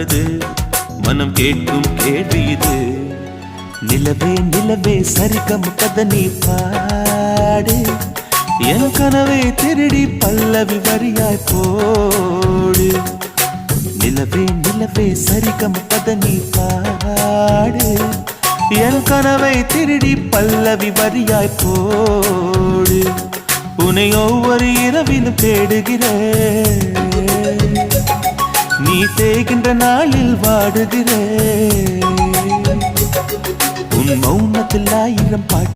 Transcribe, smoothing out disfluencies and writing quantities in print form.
பாடுது மனம் கேட்கும் கேள்வி இது. நிலவே நிலவே சரிகம் கதை நீ பாடு, என் கனவை திருடி பல்லவி வரியாய் போடு. நிலவே நிலவே சரிகம் கதை நீ பாடு, என் கனவை திருடி பல்லவி வரியாய் போடு. உன்னை ஒவ்வொரு இரவிலும் தேடுகிறேன், நீ தேகின்ற நாளில் வாடுகிறேன். உன் மௌனத்தில் 1000 பாட்டு